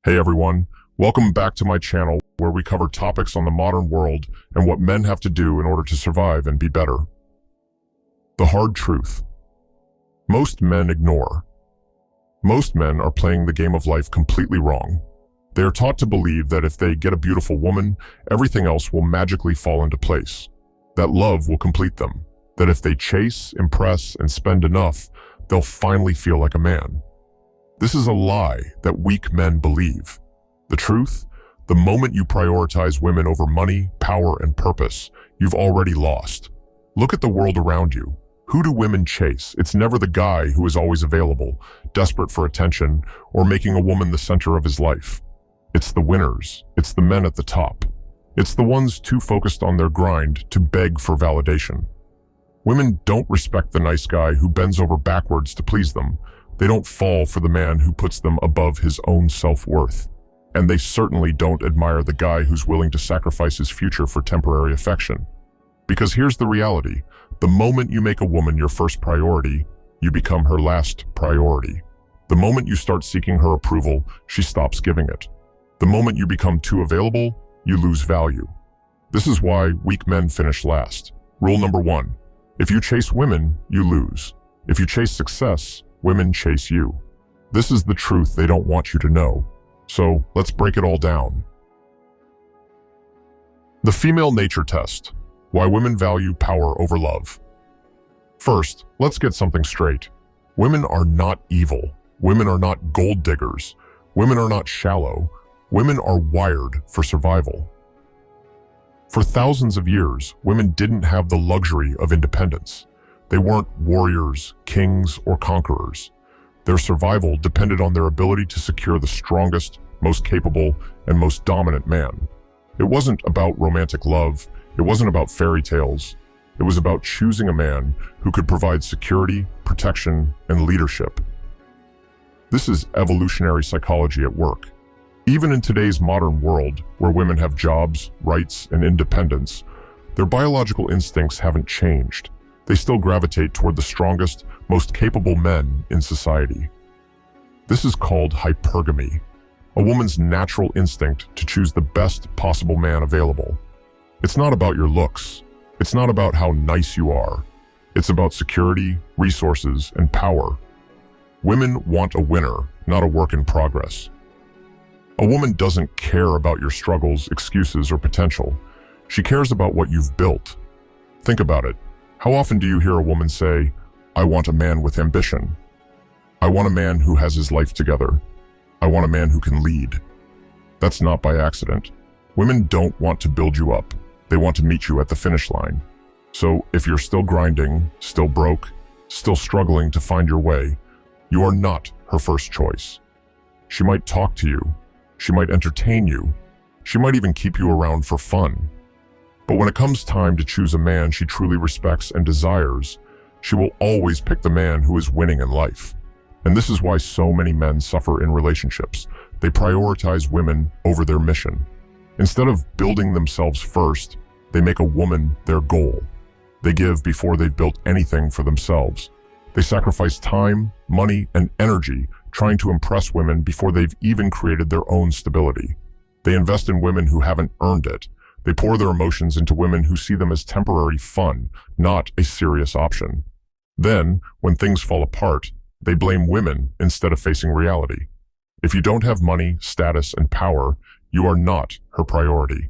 Hey everyone, welcome back to my channel where we cover topics on the modern world and what men have to do in order to survive and be better. The hard truth. Most men ignore. Most men are playing the game of life completely wrong. They are taught to believe that if they get a beautiful woman, everything else will magically fall into place. That love will complete them. That if they chase, impress, and spend enough, they'll finally feel like a man. This is a lie that weak men believe. The truth? The moment you prioritize women over money, power, and purpose, you've already lost. Look at the world around you. Who do women chase? It's never the guy who is always available, desperate for attention, or making a woman the center of his life. It's the winners. It's the men at the top. It's the ones too focused on their grind to beg for validation. Women don't respect the nice guy who bends over backwards to please them. They don't fall for the man who puts them above his own self-worth. And they certainly don't admire the guy who's willing to sacrifice his future for temporary affection. Because here's the reality. The moment you make a woman your first priority, you become her last priority. The moment you start seeking her approval, she stops giving it. The moment you become too available, you lose value. This is why weak men finish last. Rule number 1. If you chase women, you lose. If you chase success, women chase you. This is the truth they don't want you to know. So let's break it all down. The female nature test. Why women value power over love. First, let's get something straight. Women are not evil. Women are not gold diggers. Women are not shallow. Women are wired for survival. For thousands of years, women didn't have the luxury of independence. They weren't warriors, kings, or conquerors. Their survival depended on their ability to secure the strongest, most capable, and most dominant man. It wasn't about romantic love. It wasn't about fairy tales. It was about choosing a man who could provide security, protection, and leadership. This is evolutionary psychology at work. Even in today's modern world, where women have jobs, rights, and independence, their biological instincts haven't changed. They still gravitate toward the strongest, most capable men in society. This is called hypergamy, a woman's natural instinct to choose the best possible man available. It's not about your looks. It's not about how nice you are. It's about security, resources, and power. Women want a winner, not a work in progress. A woman doesn't care about your struggles, excuses, or potential. She cares about what you've built. Think about it. How often do you hear a woman say, "I want a man with ambition. I want a man who has his life together. I want a man who can lead"? That's not by accident. Women don't want to build you up. They want to meet you at the finish line. So if you're still grinding, still broke, still struggling to find your way, you are not her first choice. She might talk to you. She might entertain you. She might even keep you around for fun. But when it comes time to choose a man she truly respects and desires, she will always pick the man who is winning in life. And this is why so many men suffer in relationships. They prioritize women over their mission. Instead of building themselves first, they make a woman their goal. They give before they've built anything for themselves. They sacrifice time, money, and energy trying to impress women before they've even created their own stability. They invest in women who haven't earned it. They pour their emotions into women who see them as temporary fun, not a serious option. Then, when things fall apart, they blame women instead of facing reality. If you don't have money, status, and power, you are not her priority.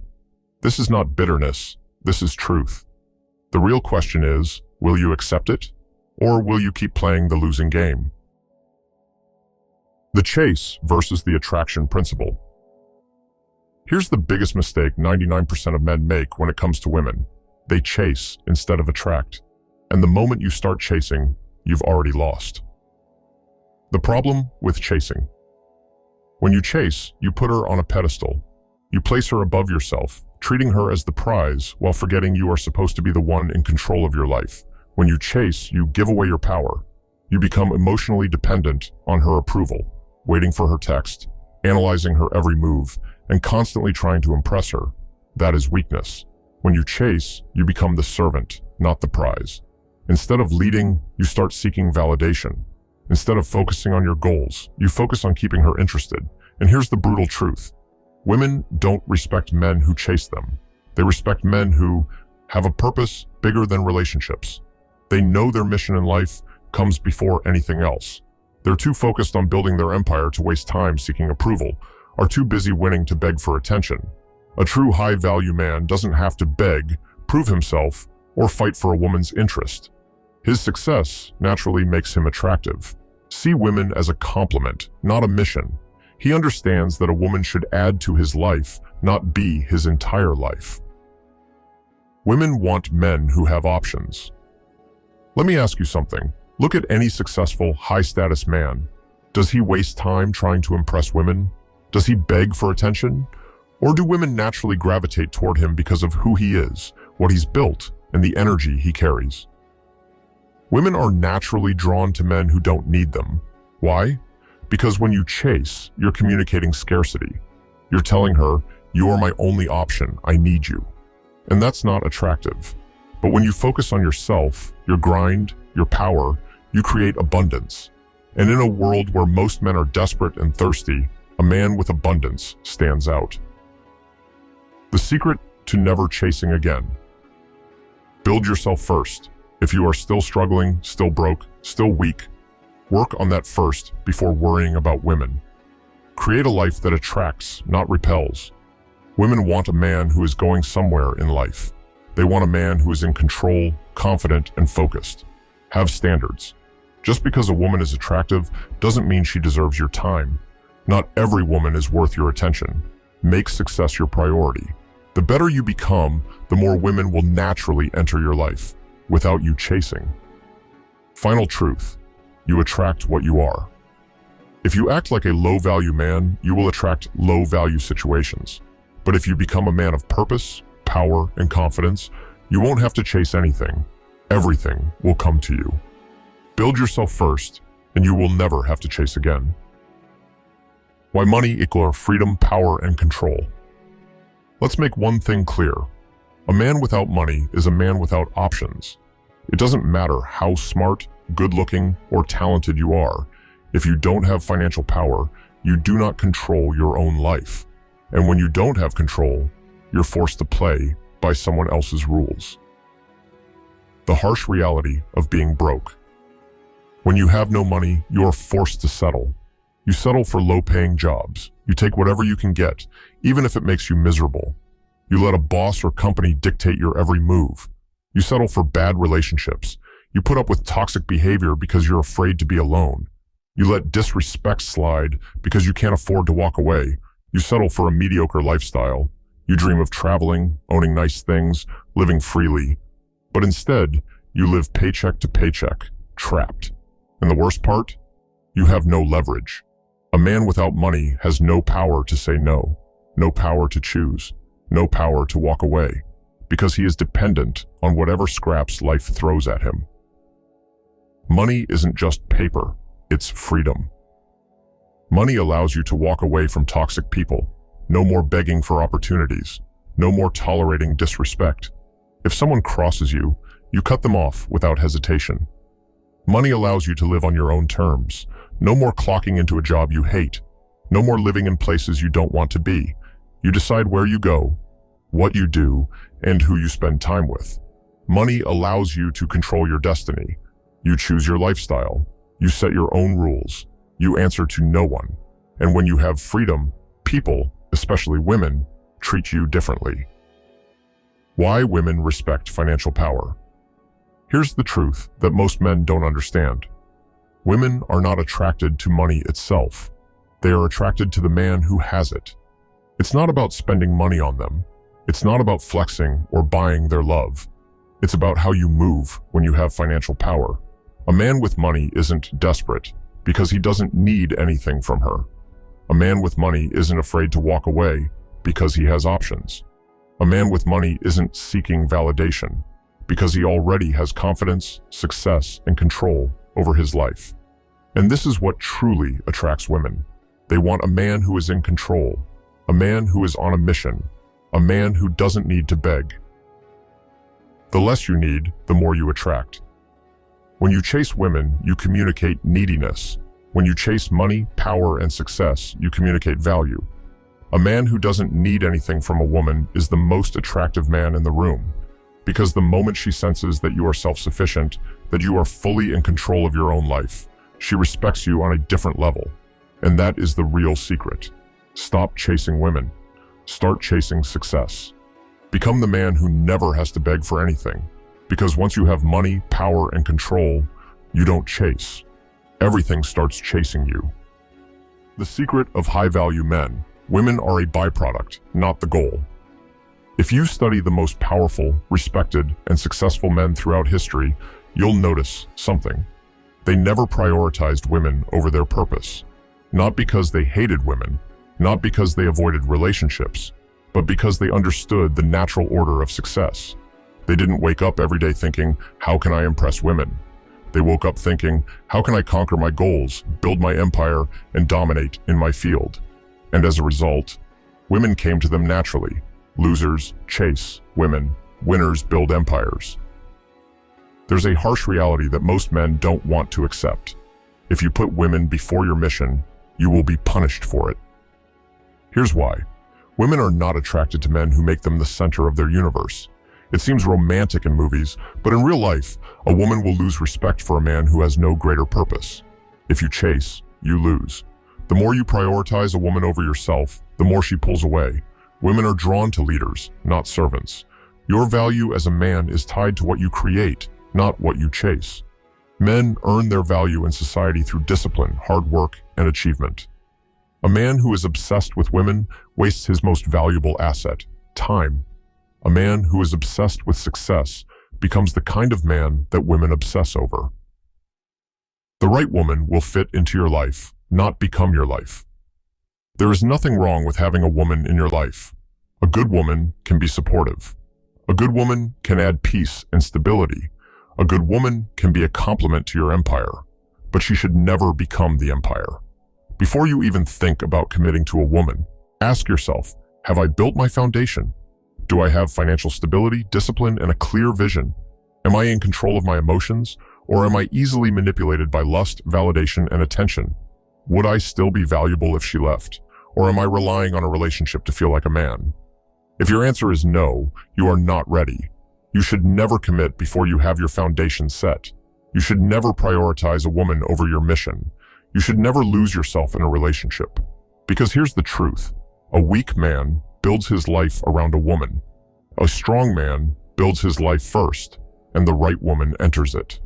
This is not bitterness. This is truth. The real question is, will you accept it? Or will you keep playing the losing game? The chase versus the attraction principle. Here's the biggest mistake 99% of men make when it comes to women. They chase instead of attract. And the moment you start chasing, you've already lost. The problem with chasing. When you chase, you put her on a pedestal. You place her above yourself, treating her as the prize while forgetting you are supposed to be the one in control of your life. When you chase, you give away your power. You become emotionally dependent on her approval, waiting for her text, analyzing her every move, and constantly trying to impress her. That is weakness. When you chase, you become the servant, not the prize. Instead of leading, you start seeking validation. Instead of focusing on your goals, you focus on keeping her interested. And here's the brutal truth. Women don't respect men who chase them. They respect men who have a purpose bigger than relationships. They know their mission in life comes before anything else. They're too focused on building their empire to waste time seeking approval, are too busy winning to beg for attention. A true high-value man doesn't have to beg, prove himself, or fight for a woman's interest. His success naturally makes him attractive. See women as a complement, not a mission. He understands that a woman should add to his life, not be his entire life. Women want men who have options. Let me ask you something. Look at any successful, high-status man. Does he waste time trying to impress women? Does he beg for attention? Or do women naturally gravitate toward him because of who he is, what he's built, and the energy he carries? Women are naturally drawn to men who don't need them. Why? Because when you chase, you're communicating scarcity. You're telling her, "You are my only option, I need you." And that's not attractive. But when you focus on yourself, your grind, your power, you create abundance. And in a world where most men are desperate and thirsty, a man with abundance stands out. The secret to never chasing again. Build yourself first. If you are still struggling, still broke, still weak, work on that first before worrying about women. Create a life that attracts, not repels. Women want a man who is going somewhere in life. They want a man who is in control, confident, and focused. Have standards. Just because a woman is attractive doesn't mean she deserves your time. Not every woman is worth your attention. Make success your priority. The better you become, the more women will naturally enter your life, without you chasing. Final truth. You attract what you are. If you act like a low-value man, you will attract low-value situations. But if you become a man of purpose, power, and confidence, you won't have to chase anything. Everything will come to you. Build yourself first, and you will never have to chase again. Why money equals freedom, power, and control. Let's make one thing clear. A man without money is a man without options. It doesn't matter how smart, good-looking, or talented you are. If you don't have financial power, you do not control your own life. And when you don't have control, you're forced to play by someone else's rules. The harsh reality of being broke. When you have no money, you are forced to settle. You settle for low-paying jobs. You take whatever you can get, even if it makes you miserable. You let a boss or company dictate your every move. You settle for bad relationships. You put up with toxic behavior because you're afraid to be alone. You let disrespect slide because you can't afford to walk away. You settle for a mediocre lifestyle. You dream of traveling, owning nice things, living freely. But instead, you live paycheck to paycheck, trapped. And the worst part? You have no leverage. A man without money has no power to say no, no power to choose, no power to walk away, because he is dependent on whatever scraps life throws at him. Money isn't just paper, it's freedom. Money allows you to walk away from toxic people. No more begging for opportunities. No more tolerating disrespect. If someone crosses you, you cut them off without hesitation. Money allows you to live on your own terms. No more clocking into a job you hate. No more living in places you don't want to be. You decide where you go, what you do, and who you spend time with. Money allows you to control your destiny. You choose your lifestyle. You set your own rules. You answer to no one. And when you have freedom, people, especially women, treat you differently. Why women respect financial power. Here's the truth that most men don't understand. Women are not attracted to money itself. They are attracted to the man who has it. It's not about spending money on them. It's not about flexing or buying their love. It's about how you move when you have financial power. A man with money isn't desperate because he doesn't need anything from her. A man with money isn't afraid to walk away because he has options. A man with money isn't seeking validation because he already has confidence, success, and control over his life. And this is what truly attracts women. They want a man who is in control, a man who is on a mission, a man who doesn't need to beg. The less you need, the more you attract. When you chase women, you communicate neediness. When you chase money, power, and success, you communicate value. A man who doesn't need anything from a woman is the most attractive man in the room, because the moment she senses that you are self-sufficient, that you are fully in control of your own life, she respects you on a different level. And that is the real secret. Stop chasing women. Start chasing success. Become the man who never has to beg for anything, because once you have money, power, and control, you don't chase. Everything starts chasing you. The secret of high-value men: women are a byproduct, not the goal. If you study the most powerful, respected, and successful men throughout history, you'll notice something. They never prioritized women over their purpose. Not because they hated women, not because they avoided relationships, but because they understood the natural order of success. They didn't wake up every day thinking, how can I impress women? They woke up thinking, how can I conquer my goals, build my empire, and dominate in my field? And as a result, women came to them naturally. Losers chase women, winners build empires. There's a harsh reality that most men don't want to accept. If you put women before your mission, you will be punished for it. Here's why. Women are not attracted to men who make them the center of their universe. It seems romantic in movies, but in real life, a woman will lose respect for a man who has no greater purpose. If you chase, you lose. The more you prioritize a woman over yourself, the more she pulls away. Women are drawn to leaders, not servants. Your value as a man is tied to what you create, not what you chase. Men earn their value in society through discipline, hard work, and achievement. A man who is obsessed with women wastes his most valuable asset, time. A man who is obsessed with success becomes the kind of man that women obsess over. The right woman will fit into your life, not become your life. There is nothing wrong with having a woman in your life. A good woman can be supportive. A good woman can add peace and stability. A good woman can be a complement to your empire, but she should never become the empire. Before you even think about committing to a woman, ask yourself, have I built my foundation? Do I have financial stability, discipline, and a clear vision? Am I in control of my emotions, or am I easily manipulated by lust, validation, and attention? Would I still be valuable if she left? Or am I relying on a relationship to feel like a man? If your answer is no, you are not ready. You should never commit before you have your foundation set. You should never prioritize a woman over your mission. You should never lose yourself in a relationship. Because here's the truth. A weak man builds his life around a woman. A strong man builds his life first, and the right woman enters it.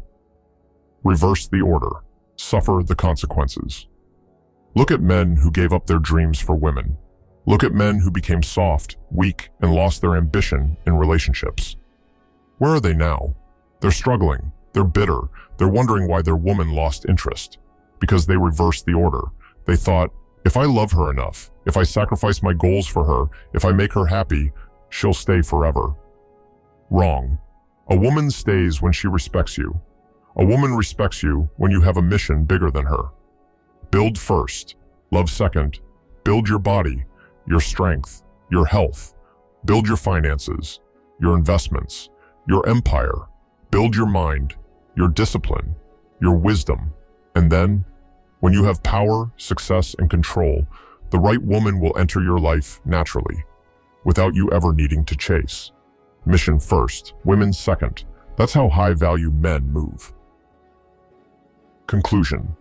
Reverse the order. Suffer the consequences. Look at men who gave up their dreams for women. Look at men who became soft, weak, and lost their ambition in relationships. Where are they now? They're struggling. They're bitter. They're wondering why their woman lost interest. Because they reversed the order. They thought, if I love her enough, if I sacrifice my goals for her, if I make her happy, she'll stay forever. Wrong. A woman stays when she respects you. A woman respects you when you have a mission bigger than her. Build first, love second. Build your body, your strength, your health. Build your finances, your investments, your empire. Build your mind, your discipline, your wisdom. And then, when you have power, success, and control, the right woman will enter your life naturally, without you ever needing to chase. Mission first, women second. That's how high-value men move. Conclusion.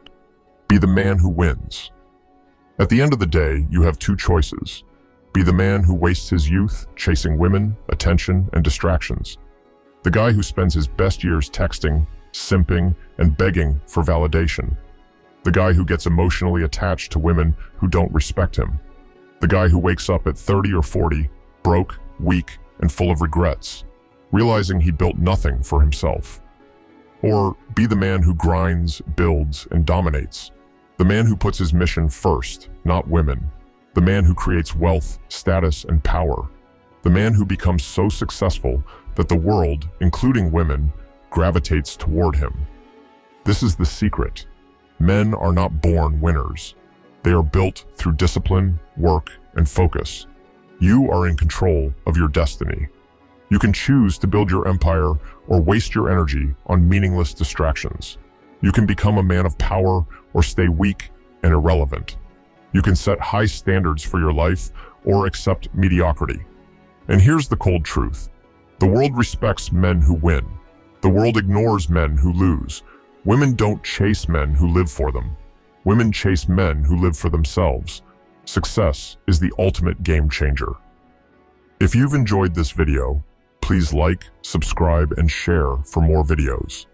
Be the man who wins. At the end of the day, you have two choices. Be the man who wastes his youth chasing women, attention, and distractions. The guy who spends his best years texting, simping, and begging for validation. The guy who gets emotionally attached to women who don't respect him. The guy who wakes up at 30 or 40, broke, weak, and full of regrets, realizing he built nothing for himself. Or be the man who grinds, builds, and dominates. The man who puts his mission first, not women. The man who creates wealth, status, and power. The man who becomes so successful that the world, including women, gravitates toward him. This is the secret. Men are not born winners. They are built through discipline, work, and focus. You are in control of your destiny. You can choose to build your empire or waste your energy on meaningless distractions. You can become a man of power or stay weak and irrelevant. You can set high standards for your life or accept mediocrity. And here's the cold truth. The world respects men who win. The world ignores men who lose. Women don't chase men who live for them. Women chase men who live for themselves. Success is the ultimate game changer. If you've enjoyed this video, please like, subscribe, and share for more videos.